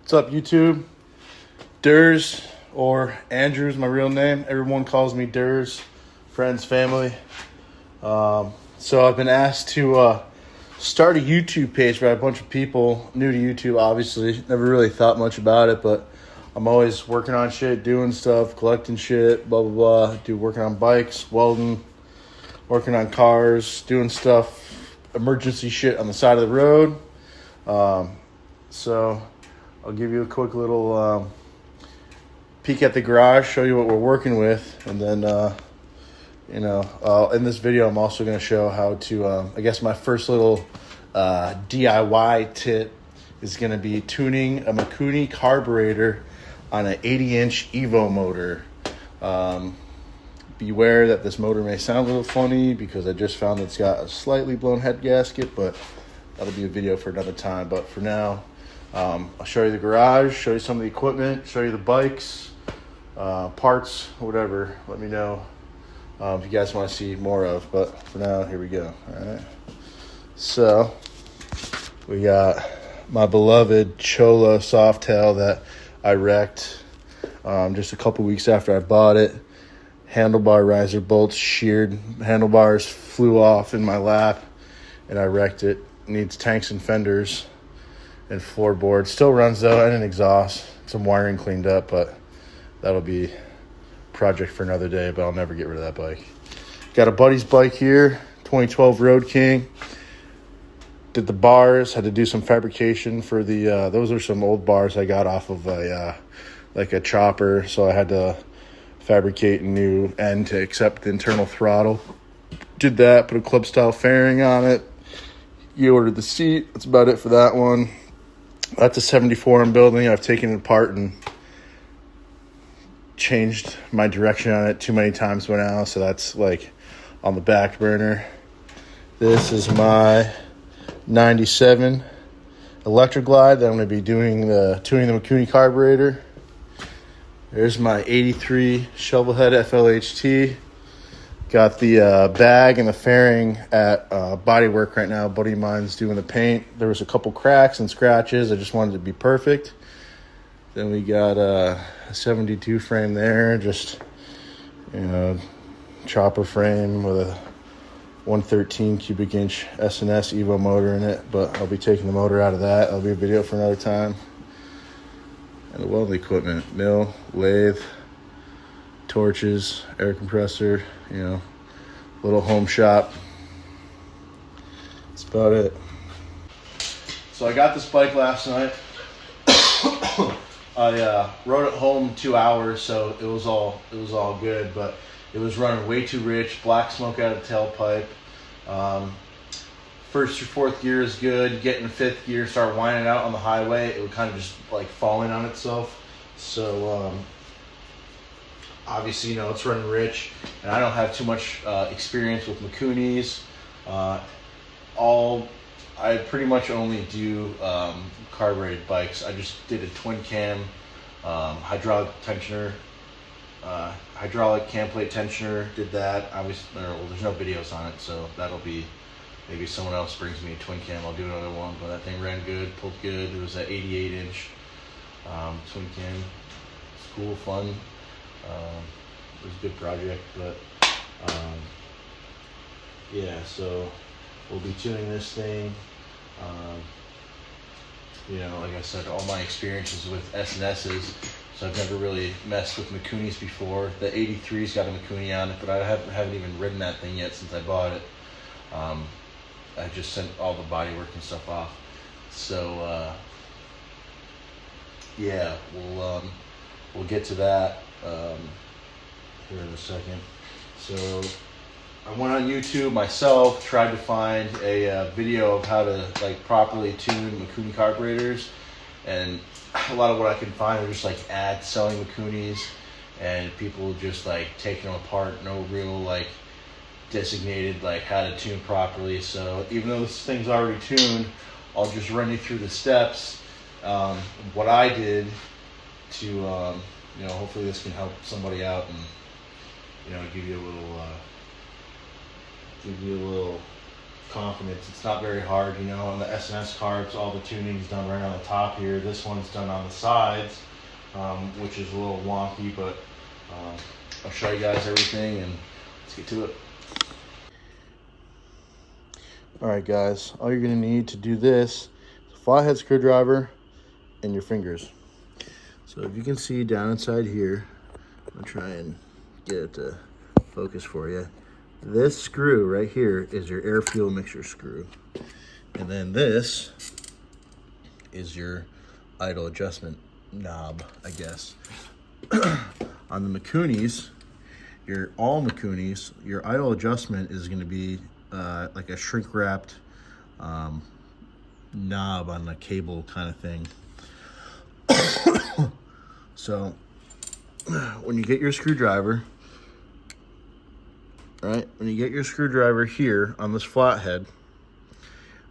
What's up, YouTube? Durs, or Andrew's my real name. Everyone calls me Durs, friends, family. So I've been asked to start a YouTube page by a bunch of people new to YouTube, obviously. Never really thought much about it, but I'm always working on shit, doing stuff, collecting shit, blah, blah, blah. Working on bikes, welding, working on cars, doing stuff, emergency shit on the side of the road. So I'll give you a quick little peek at the garage, show you what we're working with, and then, in this video, I'm also going to show how to, I guess my first little DIY tip is going to be tuning a MIKUNI carburetor on an 80-inch Evo motor. Beware that this motor may sound a little funny because I just found it's got a slightly blown head gasket, but that'll be a video for another time. But for now, I'll show you the garage, show you some of the equipment, show you the bikes, parts, whatever. Let me know if you guys want to see more of. But for now, here we go. All right. So we got my beloved Cholo Softail that I wrecked just a couple weeks after I bought it. Handlebar riser bolts sheared. Handlebars flew off in my lap, and I wrecked it. Needs tanks and fenders and floorboard. Still runs though, and an exhaust. Some wiring cleaned up, but that'll be a project for another day, but I'll never get rid of that bike. Got a buddy's bike here, 2012 Road King. Did the bars, had to do some fabrication for the, those are some old bars I got off of a chopper, so I had to fabricate a new end to accept the internal throttle. Did that, put a club style fairing on it. You ordered the seat. That's about it for that one. That's a 74 I'm building. I've taken it apart and changed my direction on it too many times by now, so that's like on the back burner. This is my 97 Electra Glide that I'm going to be tuning the MIKUNI carburetor. There's my 83 Shovelhead FLHT. Got the bag and the fairing at Bodywork right now. A buddy of mine's doing the paint. There was a couple cracks and scratches. I just wanted it to be perfect. Then we got a 72 frame there. Just, chopper frame with a 113 cubic inch S&S Evo motor in it. But I'll be taking the motor out of that. That'll be a video for another time. And the welding equipment. Mill, lathe, torches, air compressor, little home shop. That's about it. So I got this bike last night. I rode it home 2 hours, so it was all good, but it was running way too rich, black smoke out of the tailpipe. First or fourth gear is good. Get in fifth gear, start whining out on the highway, it would kind of just like fall in on itself. So obviously, it's running rich, and I don't have too much experience with MIKUNIs. I pretty much only do carbureted bikes. I just did a twin cam hydraulic tensioner, hydraulic cam plate tensioner. Did that. There's no videos on it, so that'll be maybe someone else brings me a twin cam. I'll do another one, but that thing ran good, pulled good. It was an 88 inch twin cam. It's cool, fun. It was a good project, but so we'll be tuning this thing. Like I said, all my experiences with S&S's, so I've never really messed with MIKUNIs before. The 83's got a MIKUNI on it, but I haven't even ridden that thing yet since I bought it. I just sent all the bodywork and stuff off. So we'll get to that here in a second. So I went on YouTube myself, tried to find a video of how to properly tune MIKUNI carburetors, and a lot of what I could find are just ads selling MIKUNIs, and people just taking them apart, no real designated how to tune properly. So even though this thing's already tuned, I'll just run you through the steps, what I did to hopefully this can help somebody out and give you a little confidence. It's not very hard, you know. On the SNS carbs, all the tuning's done right on the top here. This one's done on the sides, which is a little wonky, but I'll show you guys everything and let's get to it. All right, guys, all you're gonna need to do this is a flathead screwdriver and your fingers. So if you can see down inside here, I'll try and get it to focus for you. This screw right here is your air fuel mixture screw. And then this is your idle adjustment knob, I guess. On the MIKUNIs, all MIKUNIs, your idle adjustment is gonna be like a shrink wrapped knob on a cable kind of thing. So when you get your screwdriver, right, when you get your screwdriver here on this flathead,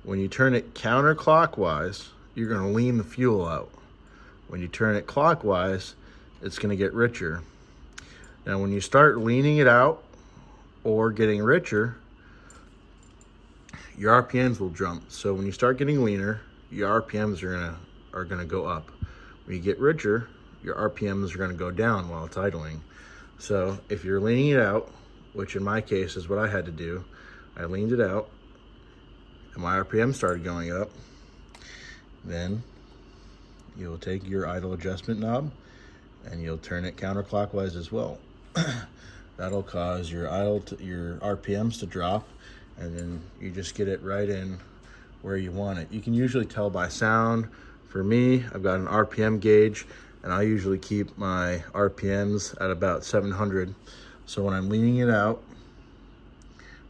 when you turn it counterclockwise, you're going to lean the fuel out. When you turn it clockwise, it's going to get richer. Now when you start leaning it out or getting richer, your RPMs will jump. So when you start getting leaner, your RPMs are gonna go up. When you get richer, your RPMs are gonna go down while it's idling. So if you're leaning it out, which in my case is what I had to do, I leaned it out and my RPM started going up, then you'll take your idle adjustment knob and you'll turn it counterclockwise as well. That'll cause your your RPMs to drop, and then you just get it right in where you want it. You can usually tell by sound. For me, I've got an RPM gauge, and I usually keep my RPMs at about 700. So when I'm leaning it out,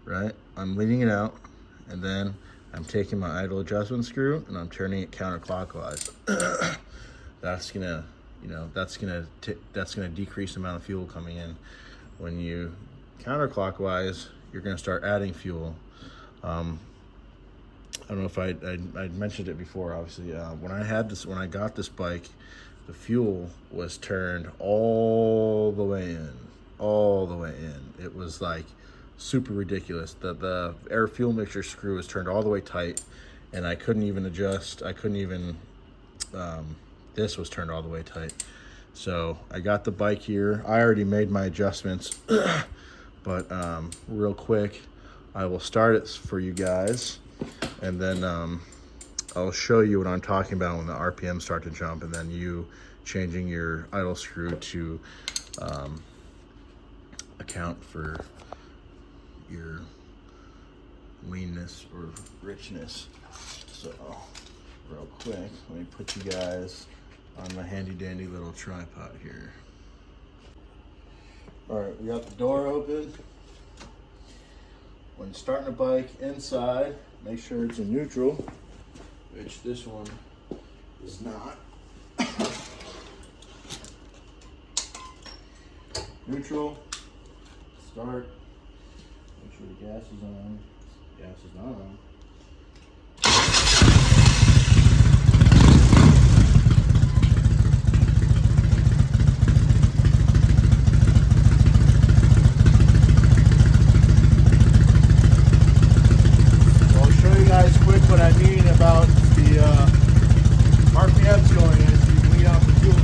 right, I'm leaning it out, and then I'm taking my idle adjustment screw and I'm turning it counterclockwise. That's gonna, you know, that's gonna decrease the amount of fuel coming in. When you counterclockwise, you're going to start adding fuel. I don't know if I mentioned it before. Obviously, when I got this bike, the fuel was turned all the way in. It was like super ridiculous. The air fuel mixture screw was turned all the way tight, and I couldn't even adjust. This was turned all the way tight. So I got the bike here. I already made my adjustments. But real quick, I will start it for you guys, and then I'll show you what I'm talking about when the RPMs start to jump, and then you changing your idle screw to account for your leanness or richness. So real quick, let me put you guys on my handy dandy little tripod here. All right, we got the door open. When starting a bike inside, make sure it's in neutral, which this one is not. Neutral, start, make sure the gas is on, gas is not on. What I mean about the RPMs going in is you lean out the fuel.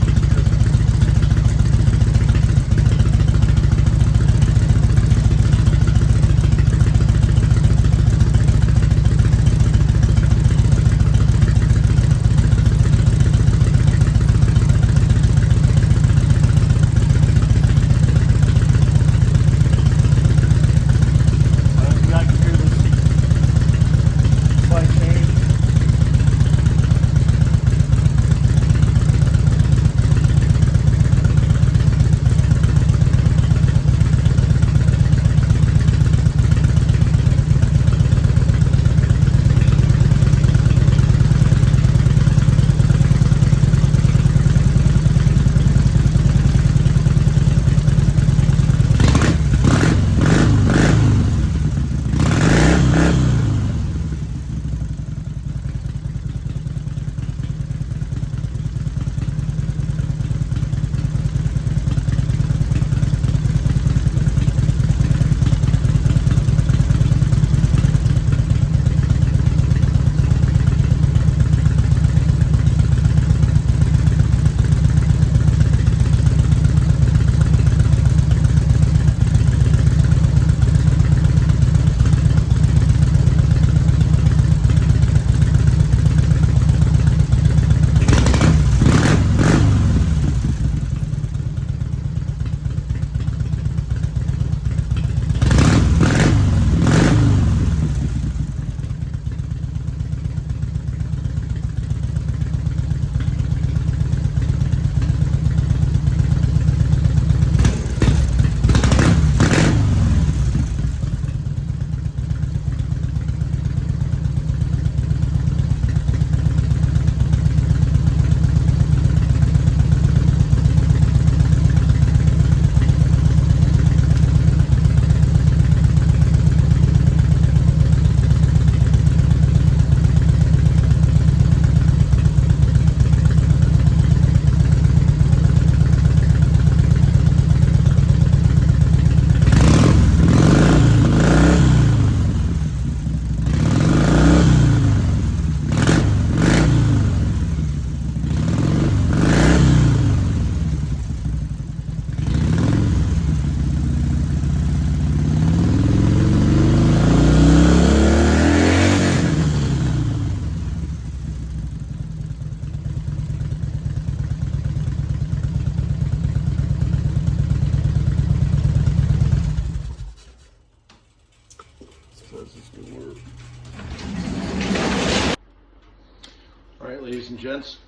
Ladies and gents,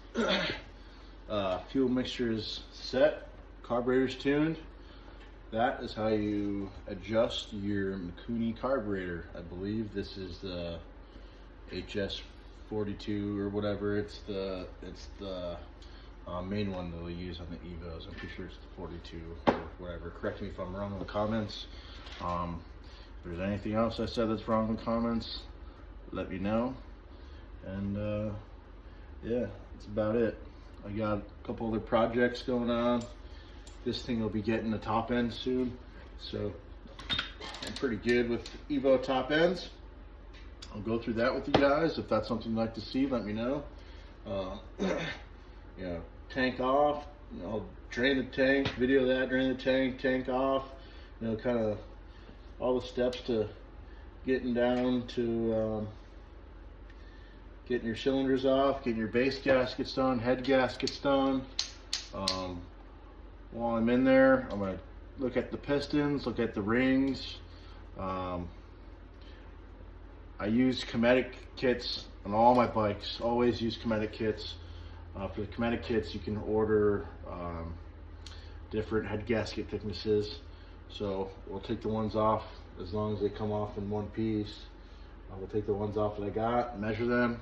fuel mixture is set, carburetor's tuned. That is how you adjust your MIKUNI carburetor. I believe this is the HS42 or whatever. It's the main one that we use on the Evos. I'm pretty sure it's the 42 or whatever. Correct me if I'm wrong in the comments. If there's anything else I said that's wrong in the comments, let me know. And yeah, that's about it. I got a couple other projects going on. This thing will be getting the top end soon, so I'm pretty good with Evo top ends. I'll go through that with you guys. If that's something you'd like to see, let me know. You know, tank off, you know, I'll drain the tank, video that, drain the tank, tank off, you know, kind of all the steps to getting down to getting your cylinders off, getting your base gaskets done, head gaskets done. While I'm in there, I'm going to look at the pistons, look at the rings. I use Kinetic kits on all my bikes, always use Kinetic kits. For the Kinetic kits, you can order different head gasket thicknesses. So we'll take the ones off as long as they come off in one piece. We'll take the ones off that I got, measure them.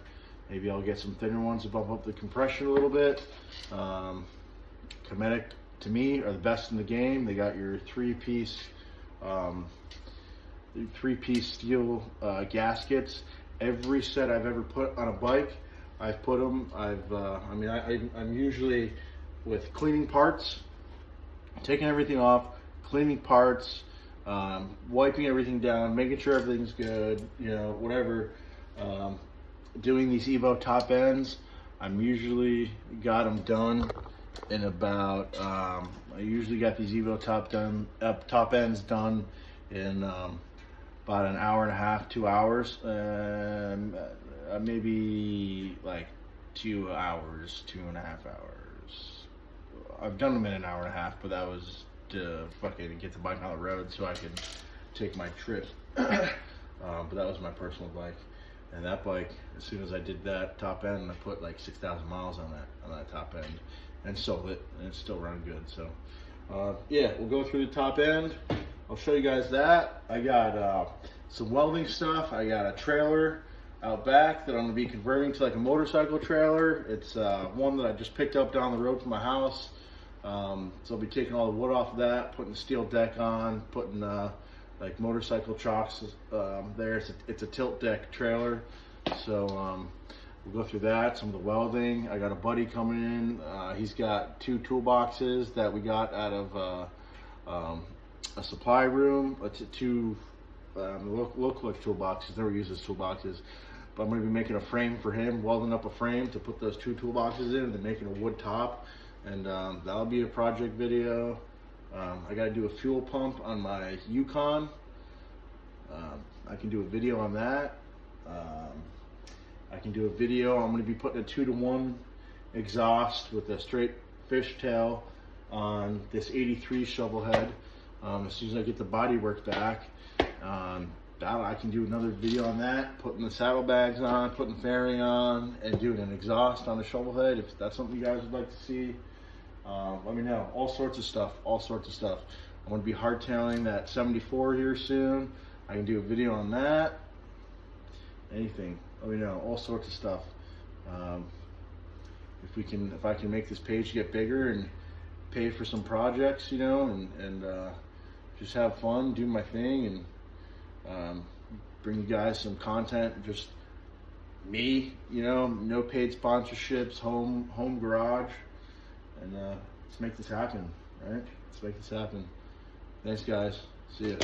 Maybe I'll get some thinner ones to bump up the compression a little bit. Kinetic, to me, are the best in the game. They got your three-piece steel gaskets. Every set I've ever put on a bike, I've put them. I'm usually with cleaning parts, taking everything off, cleaning parts, wiping everything down, making sure everything's good, you know, whatever. Doing these Evo top ends, I'm usually got them done in about, I usually got these Evo top ends done in about an hour and a half, 2 hours, maybe like 2 hours, 2.5 hours. I've done them in an hour and a half, but that was to fucking get the bike on the road so I could take my trip. But that was my personal bike. And that bike, as soon as I did that top end, I put like 6,000 miles on that top end and sold it, and it's still running good. So yeah, we'll go through the top end. I'll show you guys that. I got some welding stuff. I got a trailer out back that I'm gonna be converting to like a motorcycle trailer. It's one that I just picked up down the road from my house. So I'll be taking all the wood off of that, putting the steel deck on, putting like motorcycle chocks there. It's a tilt deck trailer. So we'll go through that, some of the welding. I got a buddy coming in. He's got 2 toolboxes that we got out of a supply room. Two look like toolboxes. Never use those toolboxes. But I'm going to be making a frame for him, welding up a frame to put those 2 toolboxes in, and then making a wood top. And that'll be a project video. I got to do a fuel pump on my Yukon. I can do a video on that. I can do a video. I'm going to be putting a 2-to-1 exhaust with a straight fishtail on this 83 shovel head. As soon as I get the body work back, I can do another video on that, putting the saddlebags on, putting fairing on, and doing an exhaust on the shovel head. If that's something you guys would like to see, let me know. All sorts of stuff, all sorts of stuff. I'm going to be hardtailing that 74 here soon. I can do a video on that. Anything, let me know. All sorts of stuff. If I can make this page get bigger and pay for some projects, you know, and just have fun, do my thing, and bring you guys some content. Just me, you know, no paid sponsorships, home garage, and let's make this happen, right? Let's make this happen. Thanks, guys. See ya.